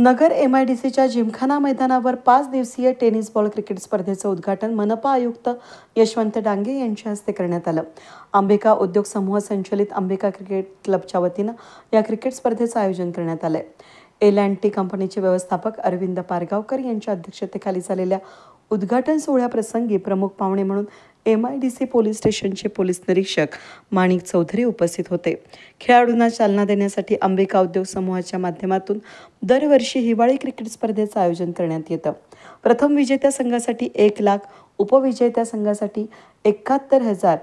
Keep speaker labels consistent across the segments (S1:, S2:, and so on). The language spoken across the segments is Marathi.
S1: नगर MIDCच्या जिमखाना मैदानावर 5 दिवसीय टेनिस बॉल क्रिकेट स्पर्धेचं उद्घाटन मनपा आयुक्त यशवंत डांगे यांच्या हस्ते करण्यात आलं। अंबिका उद्योग समूह संचलित अंबिका क्रिकेट क्लबच्या वतीनं या क्रिकेट स्पर्धेचं आयोजन करण्यात आलंय। L&T कंपनीचे व्यवस्थापक अरविंद पारगावकर यांच्या अध्यक्षतेखाली झालेल्या उद्घाटन सोहळ्याप्रसंगी प्रमुख पाहुणे म्हणून MIDC पोलीस स्टेशनचे पोलीस निरीक्षक माणिक चौधरी उपस्थित होते। खेळाडूंना चालना देण्यासाठी अंबिका उद्योग समूहाच्या माध्यमातून दरवर्षी हिवाळी क्रिकेट स्पर्धेचं आयोजन करण्यात येतं। प्रथम विजेत्या संघासाठी 1 लाख, उपविजेत्या संघासाठी 71,000,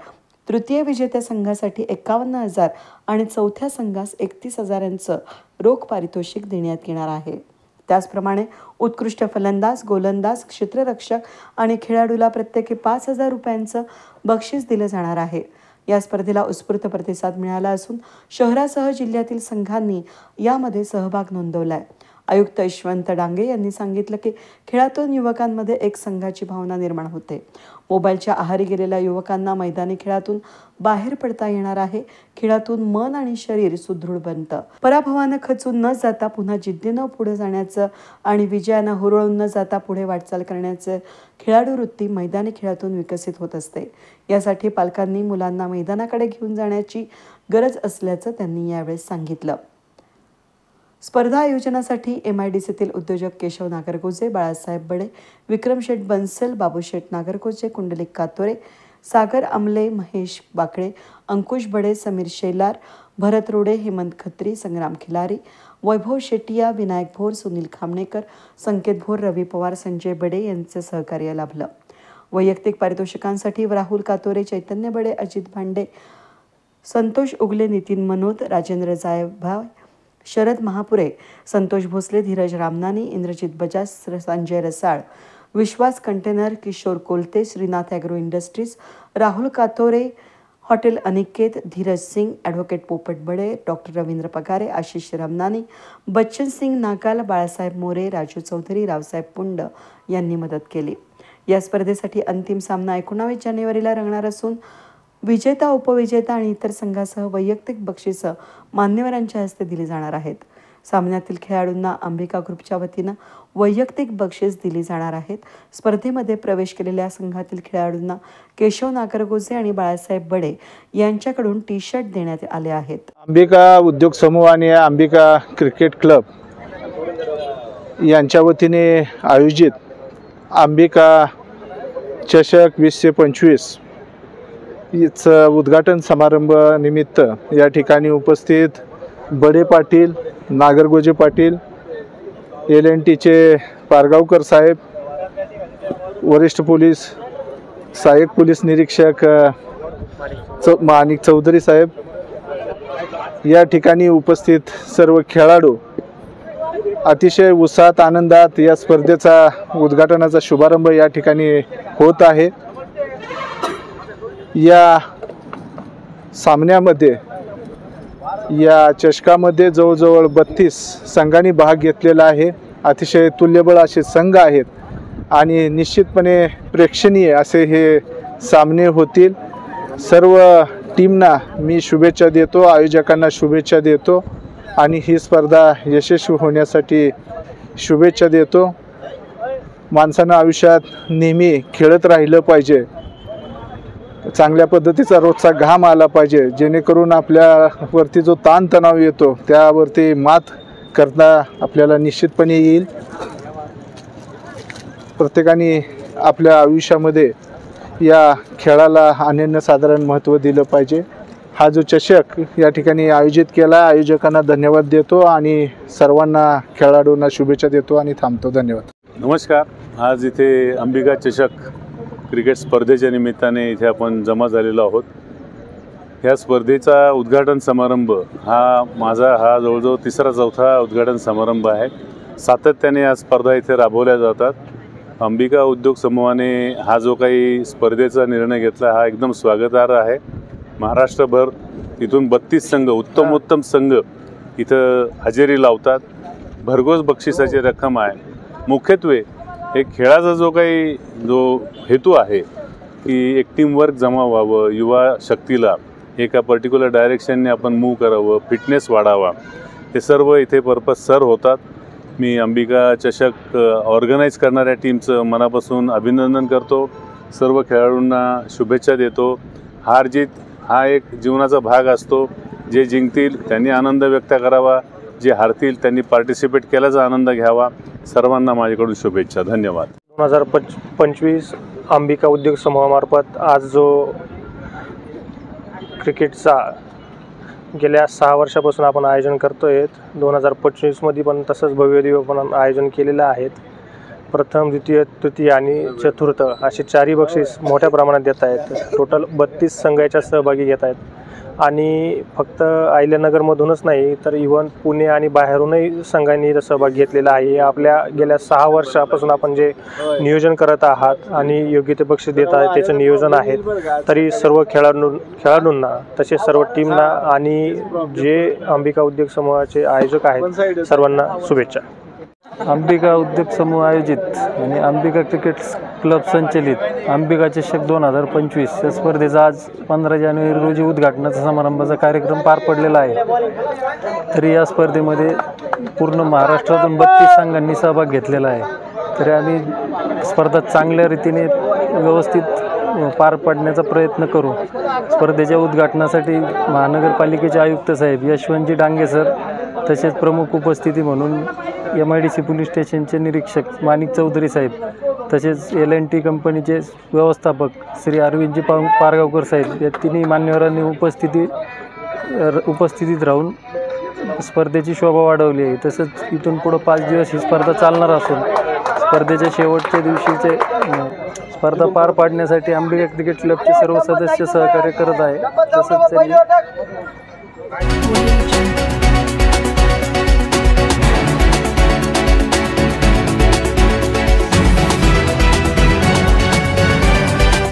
S1: तृतीय विजेत्या संघासाठी 51,000 आणि चौथ्या संघास 31,000चं रोख पारितोषिक देण्यात येणार आहे। त्याचप्रमाणे उत्कृष्ट फलंदाज, गोलंदाज, क्षेत्ररक्षक आणि खेळाडूला प्रत्येकी 5,000 रुपयांचं बक्षीस दिलं जाणार आहे। या स्पर्धेला उत्स्फूर्त प्रतिसाद मिळाला असून शहरासह जिल्ह्यातील संघांनी यामध्ये सहभाग नोंदवलाय। आयुक्त यशवंत डांगे यांनी सांगितलं की खेळातून युवकांमध्ये एक संघाची भावना निर्माण होते। मोबाईलच्या आहारी गेलेल्या युवकांना मैदानी खेळातून बाहेर पडता येणार आहे। खेळातून मन आणि शरीर सुदृढ बनतं। पराभवानं खचून न जाता पुन्हा जिद्दीनं पुढे जाण्याचं आणि विजयानं हुरळून न जाता पुढे वाटचाल करण्याचं खेळाडू वृत्ती मैदानी खेळातून विकसित होत असते। यासाठी पालकांनी मुलांना मैदानाकडे घेऊन जाण्याची गरज असल्याचं त्यांनी यावेळी सांगितलं। स्पर्धा आयोजनासाठी MIDCतील उद्योजक केशव नागरगोजे, बाळासाहेब बडे, विक्रम शेठ बन्सल, बाबू शेठ नागरगोजे, कुंडलिक कातोरे, सागर आमले, महेश बाकळे, अंकुश बडे, समीर शेलार, भरत रोडे, हेमंत खत्री, संग्राम खिलारी, वैभव शेटिया, विनायक भोर, सुनील खामणेकर, संकेत भोर, रवी पवार, संजय बडे यांचे सहकार्य लाभलं। वैयक्तिक पारितोषिकांसाठी राहुल कातोरे, चैतन्य Bade, Ajit Bhande, Santosh Ugale, Nitin Manod, Rajendra Jaybhav, Sharad Mahapure, Santosh Bhosale, Dheeraj Ramnani, Indrajit Bajaj, Sanjay Rasal, Vishwas container, Kishor Kolte, Shrinath agro industries, Rahul Katore, hotel Aniket, Dheeraj Singh, advocate Popat Bade, doctor Ravindra Pagare, Ashish Ramnani, Bachchan Singh Nagal, Balasaheb More, Raju Chaudhari, Raosaheb Pund यांनी मदत केली। या स्पर्धेसाठी अंतिम सामना 19 जानेवारीला रंगणार असून विजेता, उपविजेता आणि इतर संघासह वैयक्तिक बक्षिसं मान्यवरांच्या हस्ते दिली जाणार आहेत। सामन्यातील खेळाडूंना अंबिका ग्रुपच्या वतीनं वैयक्तिक बक्षीस दिली जाणार आहेत। स्पर्धेमध्ये प्रवेश केलेल्या संघातील खेळाडूंना केशव नागरगोजे आणि बाळासाहेब बडे यांच्याकडून टी-शर्ट देण्यात आले आहेत।
S2: अंबिका उद्योग समूह आणि अंबिका क्रिकेट क्लब यांच्या वतीने आयोजित अंबिका चषक 2025 चं उद्घाटन समारंभ निमित्त या ठिकाणी उपस्थित बडे पाटील, नागरगोजे पाटील, L&Tचे पारगावकर साहेब, वरिष्ठ पोलीस सहाय्यक पोलीस निरीक्षक माणिक चौधरी साहेब, या ठिकाणी उपस्थित सर्व खेळाडू अतिशय उत्साहात, आनंदात या स्पर्धेचा उद्घाटनाचा शुभारंभ या ठिकाणी होत आहे। या सामन्यामध्ये, या चषकामध्ये जवळजवळ 32 संघांनी भाग घेतलेला आहे। अतिशय तुल्यबळ असे संघ आहेत आणि निश्चितपणे प्रेक्षणीय असे हे सामने होतील। सर्व टीमना मी शुभेच्छा देतो, आयोजकांना शुभेच्छा देतो आणि ही स्पर्धा यशस्वी होण्यासाठी शुभेच्छा देतो। माणसानं आयुष्यात नेहमी खेळत राहिलं पाहिजे, चांगल्या पद्धतीचा रोजचा घाम आला पाहिजे, जेणेकरून आपल्यावरती जो ताणतणाव येतो त्यावरती मात करता आपल्याला निश्चितपणे येईल। प्रत्येकाने आपल्या आयुष्यामध्ये या खेळाला अनन्यसाधारण महत्त्व दिलं पाहिजे। हा जो चषक या ठिकाणी आयोजित केला, आयोजकांना धन्यवाद देतो आणि सर्वांना खेळाडूंना शुभेच्छा देतो आणि थांबतो। धन्यवाद।
S3: नमस्कार। आज इथे अंबिका चषक क्रिकेट स्पर्धेच्या निमित्ताने इथे आपण जमा झालेलो आहोत। ह्या स्पर्धेचा उद्घाटन समारंभ हा माझा जवळजवळ 3रा-4था उद्घाटन समारंभ आहे। सातत्याने या स्पर्धा इथे राबवल्या जातात। अंबिका उद्योग समूहाने हा जो काही स्पर्धेचा निर्णय घेतला हा एकदम स्वागतार्ह आहे। महाराष्ट्रभर इथून 32 संघ, उत्तमोत्तम संघ इथं हजेरी लावतात। भरघोस बक्षिसाची रक्कम आहे। मुख्यत्वे एक खेळाचा जो हेतू आहे की एक टीमवर्क जमा व्हावं, युवा शक्तीला एका पर्टिक्युलर डायरेक्शनने आपण मूव्ह करावं, फिटनेस वाढावा, हे सर्व इथे पर्पज सर होतात। मी अंबिका चषक ऑर्गनाईज करणाऱ्या टीमचं मनापासून अभिनंदन करतो. सर्व खेळाडूंना शुभेच्छा देतो. हार जीत हा एक जीवनाचा भाग असतो. जे जिंकतील त्यांनी आनंद व्यक्त करावा, जे हारतील त्यांनी पार्टिसिपेट केल्याचा आनंद घ्यावा. सर्वांना माझ्याकडून शुभेच्छा. धन्यवाद.
S4: 2025 अंबिका उद्योग समूहामार्फत आज जो क्रिकेटचा गेल्या 6 वर्षापासून आपण आयोजन करतो आहे, 2025मध्ये पण तसंच भव्यदिव्य पण आयोजन केलेलं आहे. प्रथम, द्वितीय, तृतीय आणि चतुर्थ असे 4ही बक्षीस मोठ्या प्रमाणात देत आहेत. टोटल 32 संघ याच्यात सहभागी घेत आहेत आणि फक्त अहिल्यानगरमधूनच नाही तर इव्हन पुणे आणि बाहेरूनही संघांनी सहभाग घेतलेला आहे. आपल्या गेल्या 6 वर्षापासून आपण जे नियोजन करत आहात आणि योग्य ते बक्षीस देत आहे त्याचं नियोजन आहे. तरी सर्व खेळाडूंना तसेच सर्व टीमना आणि जे अंबिका उद्योग समूहाचे आयोजक आहेत सर्वांना शुभेच्छा.
S5: अंबिका उद्योग समूह आयोजित आणि अंबिका क्रिकेट क्लब संचलित अंबिका चषक 2025 या स्पर्धेचा आज 15 जानेवारी रोजी उद्घाटनाचा समारंभाचा कार्यक्रम पार पडलेला आहे. तरी या स्पर्धेमध्ये पूर्ण महाराष्ट्रातून 32 संघांनी सहभाग घेतलेला आहे. तरी आम्ही स्पर्धा चांगल्या रीतीने व्यवस्थित पार पाडण्याचा प्रयत्न करू. स्पर्धेच्या उद्घाटनासाठी महानगरपालिकेचे आयुक्त साहेब यशवंतजी डांगे सर, तसेच प्रमुख उपस्थिती म्हणून MIDC पोलीस स्टेशनचे निरीक्षक माणिक चौधरी साहेब, तसेच L&T कंपनीचे व्यवस्थापक श्री अरविंदजी पारगावकर साहेब या तिन्ही मान्यवरांनी उपस्थितीत राहून स्पर्धेची शोभा वाढवली आहे. तसंच इथून पुढं 5 दिवस ही स्पर्धा चालणार असून स्पर्धेच्या शेवटच्या दिवशीचे स्पर्धा पार पाडण्यासाठी अंबिका क्रिकेट क्लबचे सर्व सदस्य सहकार्य करत आहे. तसंच